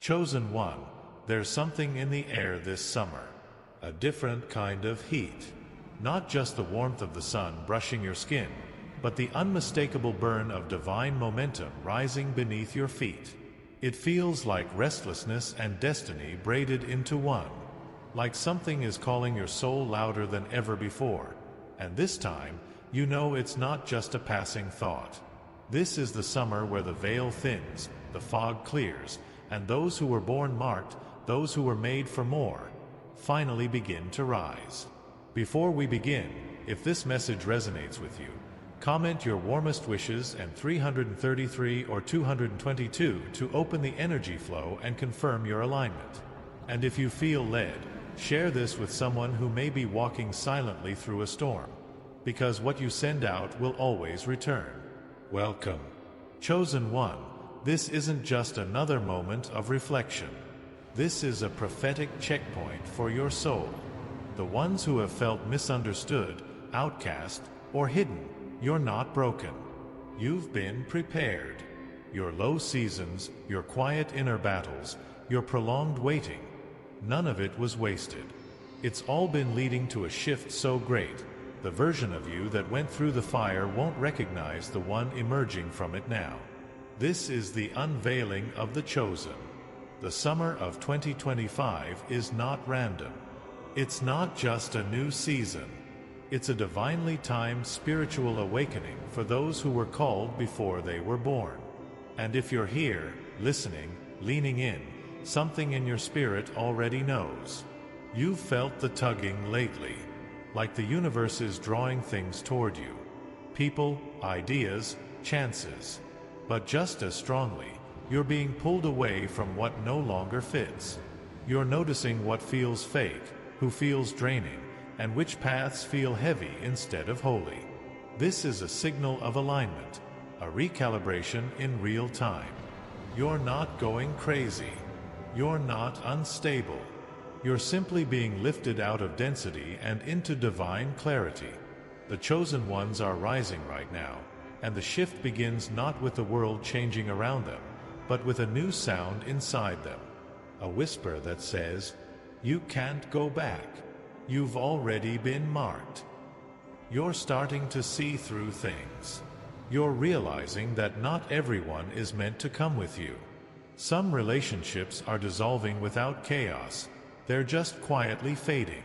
Chosen one, there's something in the air this summer. A different kind of heat. Not just the warmth of the sun brushing your skin, but the unmistakable burn of divine momentum rising beneath your feet. It feels like restlessness and destiny braided into one. Like something is calling your soul louder than ever before. And this time, you know it's not just a passing thought. This is the summer where the veil thins, the fog clears, and those who were born marked, those who were made for more, finally begin to rise. Before we begin, if this message resonates with you, comment your warmest wishes and 333 or 222 to open the energy flow and confirm your alignment. And if you feel led, share this with someone who may be walking silently through a storm, because what you send out will always return. Welcome. Chosen one, this isn't just another moment of reflection. This is a prophetic checkpoint for your soul. The ones who have felt misunderstood, outcast, or hidden, you're not broken. You've been prepared. Your low seasons, your quiet inner battles, your prolonged waiting, none of it was wasted. It's all been leading to a shift so great, the version of you that went through the fire won't recognize the one emerging from it now. This is the unveiling of the chosen. The summer of 2025 is not random. It's not just a new season. It's a divinely timed spiritual awakening for those who were called before they were born. And if you're here, listening, leaning in, something in your spirit already knows. You've felt the tugging lately, like the universe is drawing things toward you. People, ideas, chances. But just as strongly, you're being pulled away from what no longer fits. You're noticing what feels fake, who feels draining, and which paths feel heavy instead of holy. This is a signal of alignment, a recalibration in real time. You're not going crazy. You're not unstable. You're simply being lifted out of density and into divine clarity. The chosen ones are rising right now, and the shift begins not with the world changing around them, but with a new sound inside them. A whisper that says, "You can't go back. You've already been marked." You're starting to see through things. You're realizing that not everyone is meant to come with you. Some relationships are dissolving without chaos. They're just quietly fading.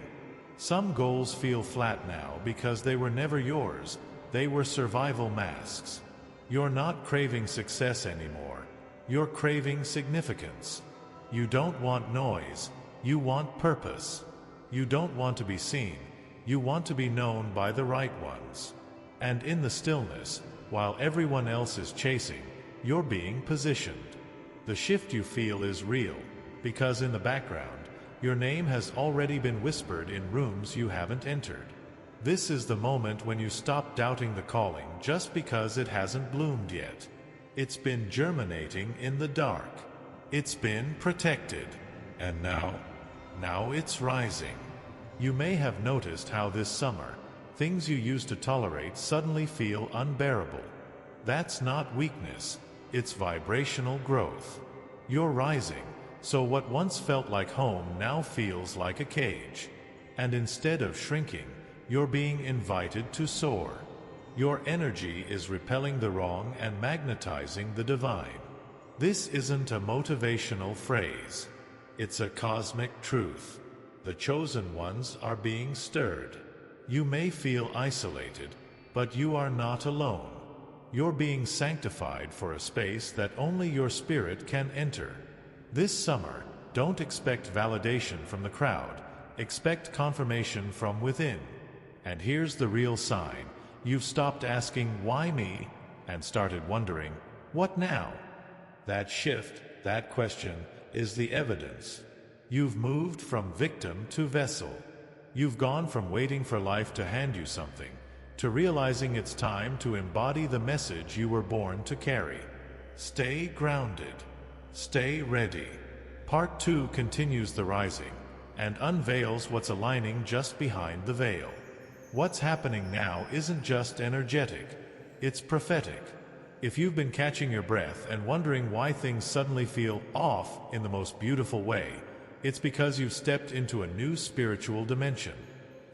Some goals feel flat now because they were never yours. They were survival masks. You're not craving success anymore. You're craving significance. You don't want noise. You want purpose. You don't want to be seen. You want to be known by the right ones. And in the stillness, while everyone else is chasing, you're being positioned. The shift you feel is real, because in the background, your name has already been whispered in rooms you haven't entered. This is the moment when you stop doubting the calling just because it hasn't bloomed yet. It's been germinating in the dark. It's been protected. And now it's rising. You may have noticed how this summer, things you used to tolerate suddenly feel unbearable. That's not weakness, it's vibrational growth. You're rising, so what once felt like home now feels like a cage. And instead of shrinking, you're being invited to soar. Your energy is repelling the wrong and magnetizing the divine. This isn't a motivational phrase. It's a cosmic truth. The chosen ones are being stirred. You may feel isolated, but you are not alone. You're being sanctified for a space that only your spirit can enter. This summer, don't expect validation from the crowd. Expect confirmation from within. And here's the real sign. You've stopped asking, "Why me?" and started wondering, "What now?" That shift, that question, is the evidence. You've moved from victim to vessel. You've gone from waiting for life to hand you something, to realizing it's time to embody the message you were born to carry. Stay grounded. Stay ready. Part 2 continues the rising, and unveils what's aligning just behind the veil. What's happening now isn't just energetic, it's prophetic. If you've been catching your breath and wondering why things suddenly feel off in the most beautiful way, it's because you've stepped into a new spiritual dimension,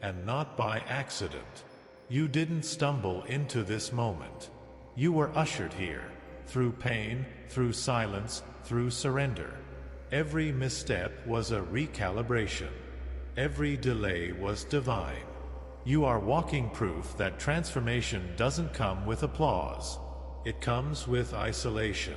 and not by accident. You didn't stumble into this moment. You were ushered here, through pain, through silence, through surrender. Every misstep was a recalibration. Every delay was divine. You are walking proof that transformation doesn't come with applause. It comes with isolation.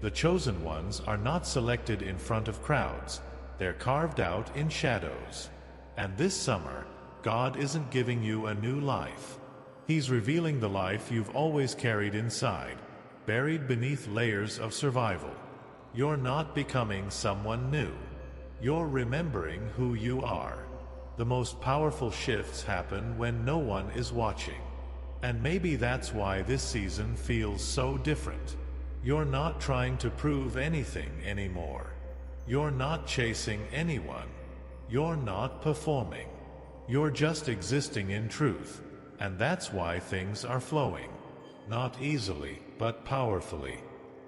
The chosen ones are not selected in front of crowds. They're carved out in shadows. And this summer, God isn't giving you a new life. He's revealing the life you've always carried inside, buried beneath layers of survival. You're not becoming someone new. You're remembering who you are. The most powerful shifts happen when no one is watching. And maybe that's why this season feels so different. You're not trying to prove anything anymore. You're not chasing anyone. You're not performing. You're just existing in truth. And that's why things are flowing. Not easily, but powerfully.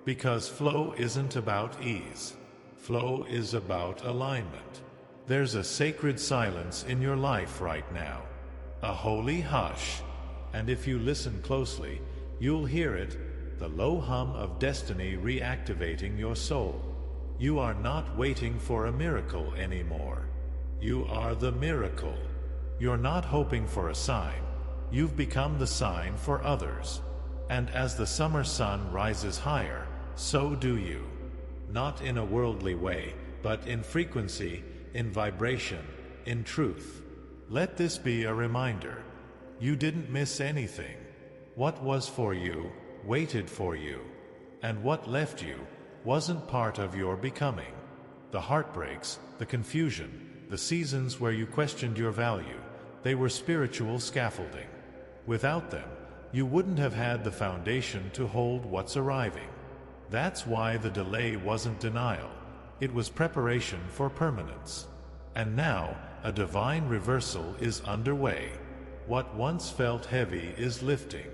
Because flow isn't about ease. Flow is about alignment. There's a sacred silence in your life right now. A holy hush. And if you listen closely, you'll hear it, the low hum of destiny reactivating your soul. You are not waiting for a miracle anymore. You are the miracle. You're not hoping for a sign. You've become the sign for others. And as the summer sun rises higher, so do you. Not in a worldly way, but in frequency, in vibration, in truth. Let this be a reminder. You didn't miss anything. What was for you, waited for you. And what left you, wasn't part of your becoming. The heartbreaks, the confusion, the seasons where you questioned your value, they were spiritual scaffolding. Without them, you wouldn't have had the foundation to hold what's arriving. That's why the delay wasn't denial. It was preparation for permanence. And now, a divine reversal is underway. What once felt heavy is lifting.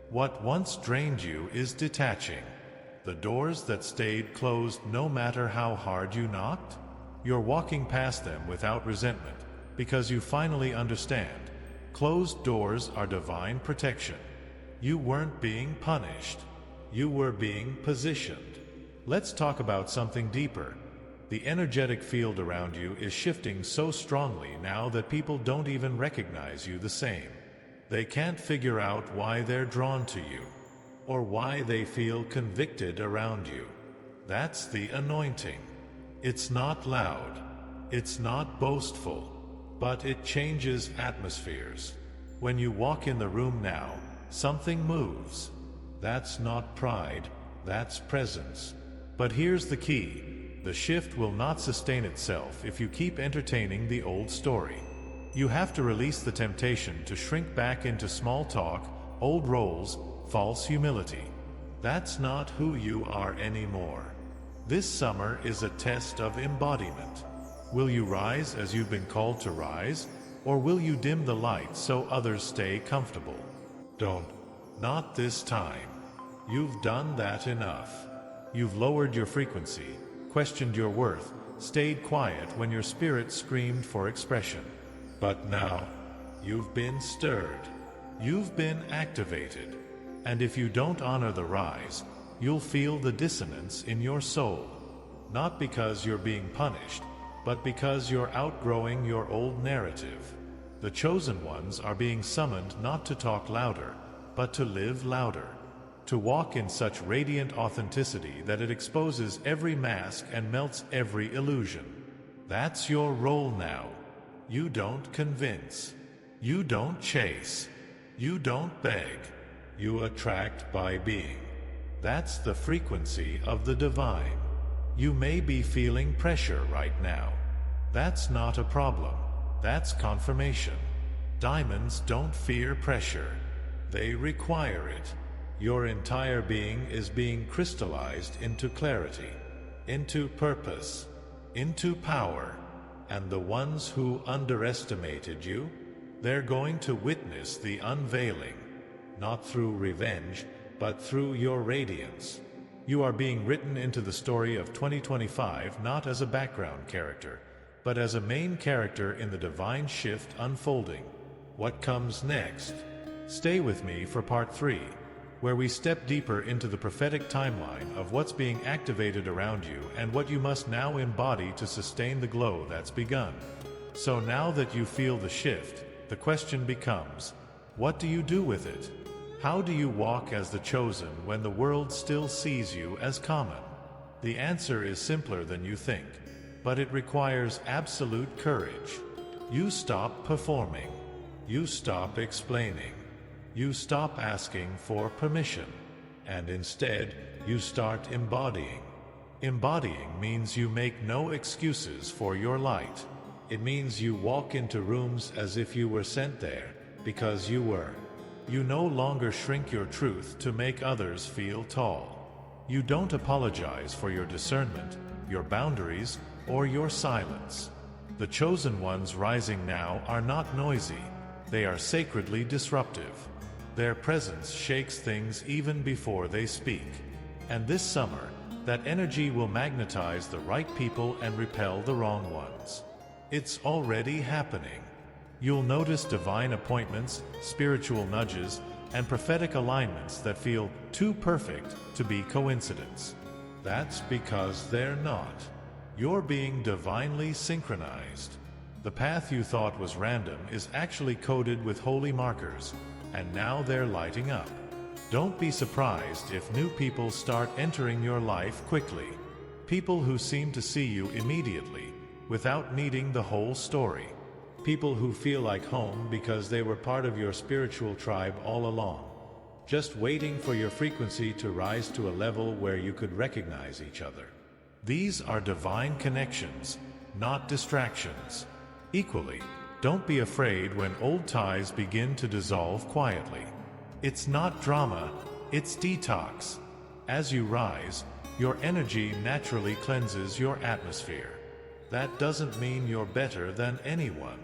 What once drained you is detaching. The doors that stayed closed no matter how hard you knocked, you're walking past them without resentment, because you finally understand. Closed doors are divine protection. You weren't being punished. You were being positioned. Let's talk about something deeper. The energetic field around you is shifting so strongly now that people don't even recognize you the same. They can't figure out why they're drawn to you, or why they feel convicted around you. That's the anointing. It's not loud. It's not boastful. But it changes atmospheres. When you walk in the room now, something moves. That's not pride, that's presence. But here's the key. The shift will not sustain itself if you keep entertaining the old story. You have to release the temptation to shrink back into small talk, old roles, false humility. That's not who you are anymore. This summer is a test of embodiment. Will you rise as you've been called to rise, or will you dim the light so others stay comfortable? Don't. Not this time. You've done that enough. You've lowered your frequency, questioned your worth, stayed quiet when your spirit screamed for expression. But now, you've been stirred. You've been activated. And if you don't honor the rise, you'll feel the dissonance in your soul. Not because you're being punished, but because you're outgrowing your old narrative. The chosen ones are being summoned not to talk louder, but to live louder. To walk in such radiant authenticity that it exposes every mask and melts every illusion. That's your role now. You don't convince. You don't chase. You don't beg. You attract by being. That's the frequency of the divine. You may be feeling pressure right now. That's not a problem. That's confirmation. Diamonds don't fear pressure. They require it. Your entire being is being crystallized into clarity, into purpose, into power. And the ones who underestimated you, they're going to witness the unveiling, not through revenge, but through your radiance. You are being written into the story of 2025 not as a background character, but as a main character in the divine shift unfolding. What comes next? Stay with me for part 3, where we step deeper into the prophetic timeline of what's being activated around you and what you must now embody to sustain the glow that's begun. So now that you feel the shift, the question becomes, what do you do with it? How do you walk as the chosen when the world still sees you as common? The answer is simpler than you think, but it requires absolute courage. You stop performing. You stop explaining. You stop asking for permission. And instead, you start embodying. Embodying means you make no excuses for your light. It means you walk into rooms as if you were sent there, because you were. You no longer shrink your truth to make others feel tall. You don't apologize for your discernment, your boundaries, or your silence. The chosen ones rising now are not noisy. They are sacredly disruptive. Their presence shakes things even before they speak. And this summer, that energy will magnetize the right people and repel the wrong ones. It's already happening. You'll notice divine appointments, spiritual nudges, and prophetic alignments that feel too perfect to be coincidence. That's because they're not. You're being divinely synchronized. The path you thought was random is actually coded with holy markers, and now they're lighting up. Don't be surprised if new people start entering your life quickly. People who seem to see you immediately, without needing the whole story. People who feel like home because they were part of your spiritual tribe all along, just waiting for your frequency to rise to a level where you could recognize each other. These are divine connections, not distractions. Equally, don't be afraid when old ties begin to dissolve quietly. It's not drama, it's detox. As you rise, your energy naturally cleanses your atmosphere. That doesn't mean you're better than anyone.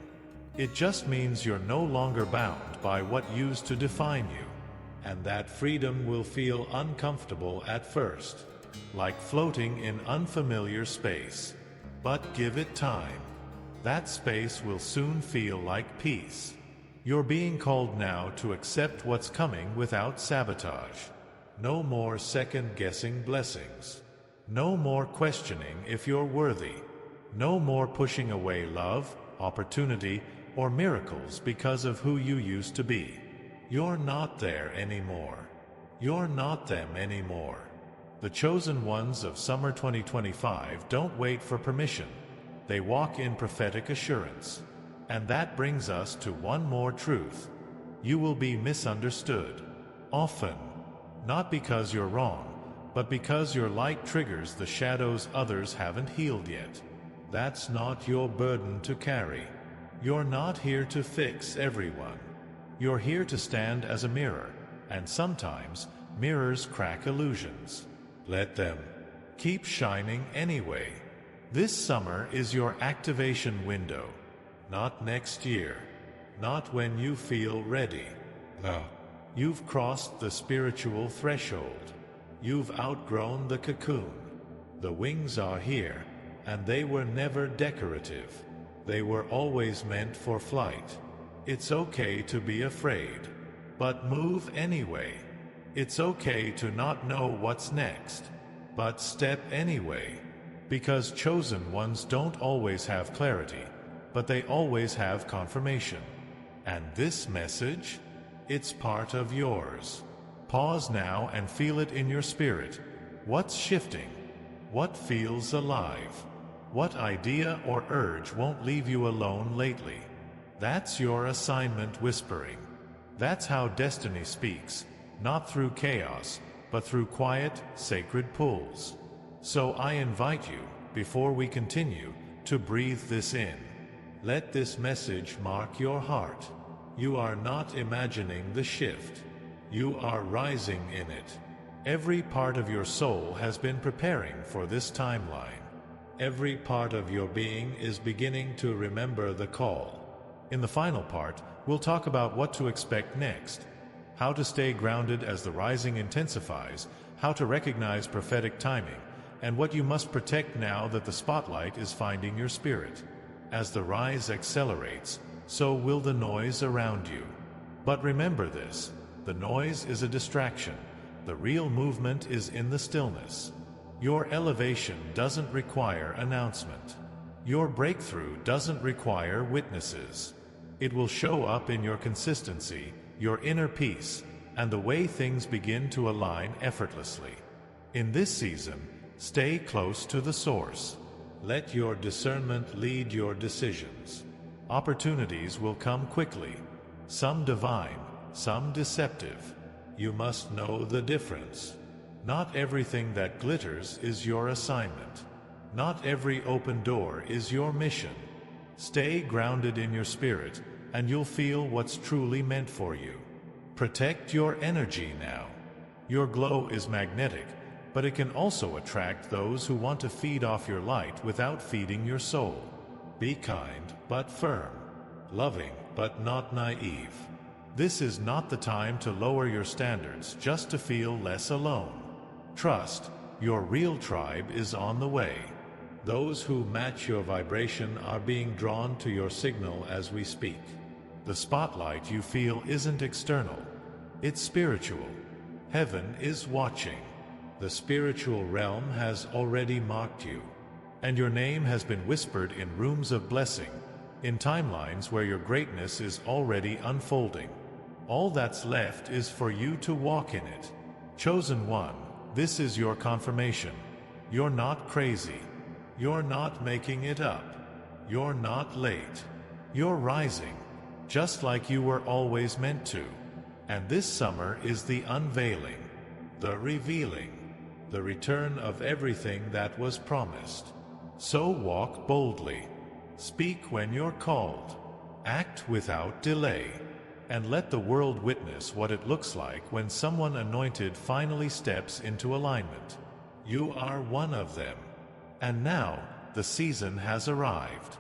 It just means you're no longer bound by what used to define you. And that freedom will feel uncomfortable at first, like floating in unfamiliar space. But give it time. That space will soon feel like peace. You're being called now to accept what's coming without sabotage. No more second-guessing blessings. No more questioning if you're worthy. No more pushing away love, opportunity, or miracles because of who you used to be. You're not there anymore. You're not them anymore. The chosen ones of summer 2025 don't wait for permission. They walk in prophetic assurance. And that brings us to one more truth. You will be misunderstood. Often. Not because you're wrong, but because your light triggers the shadows others haven't healed yet. That's not your burden to carry. You're not here to fix everyone. You're here to stand as a mirror, and sometimes mirrors crack illusions. Let them. Keep shining anyway. This summer is your activation window. Not next year. Not when you feel ready. No. You've crossed the spiritual threshold. You've outgrown the cocoon. The wings are here, and they were never decorative. They were always meant for flight. It's okay to be afraid, but move anyway. It's okay to not know what's next, but step anyway. Because chosen ones don't always have clarity, but they always have confirmation. And this message? It's part of yours. Pause now and feel it in your spirit. What's shifting? What feels alive? What idea or urge won't leave you alone lately? That's your assignment whispering. That's how destiny speaks, not through chaos, but through quiet, sacred pulls. So I invite you, before we continue, to breathe this in. Let this message mark your heart. You are not imagining the shift. You are rising in it. Every part of your soul has been preparing for this timeline. Every part of your being is beginning to remember the call. In the final part, we'll talk about what to expect next, how to stay grounded as the rising intensifies, how to recognize prophetic timing, and what you must protect now that the spotlight is finding your spirit. As the rise accelerates, so will the noise around you. But remember this, the noise is a distraction. The real movement is in the stillness. Your elevation doesn't require announcement. Your breakthrough doesn't require witnesses. It will show up in your consistency, your inner peace, and the way things begin to align effortlessly. In this season, stay close to the source. Let your discernment lead your decisions. Opportunities will come quickly, some divine, some deceptive. You must know the difference. Not everything that glitters is your assignment. Not every open door is your mission. Stay grounded in your spirit, and you'll feel what's truly meant for you. Protect your energy now. Your glow is magnetic, but it can also attract those who want to feed off your light without feeding your soul. Be kind but firm, loving but not naive. This is not the time to lower your standards just to feel less alone. Trust, your real tribe is on the way. Those who match your vibration are being drawn to your signal as we speak. The spotlight you feel isn't external, it's spiritual. Heaven is watching. The spiritual realm has already marked you, and your name has been whispered in rooms of blessing, in timelines where your greatness is already unfolding. All that's left is for you to walk in it. Chosen one, this is your confirmation. You're not crazy. You're not making it up. You're not late. You're rising, just like you were always meant to. And this summer is the unveiling, the revealing, the return of everything that was promised. So walk boldly. Speak when you're called. Act without delay. And let the world witness what it looks like when someone anointed finally steps into alignment. You are one of them. And now, the season has arrived.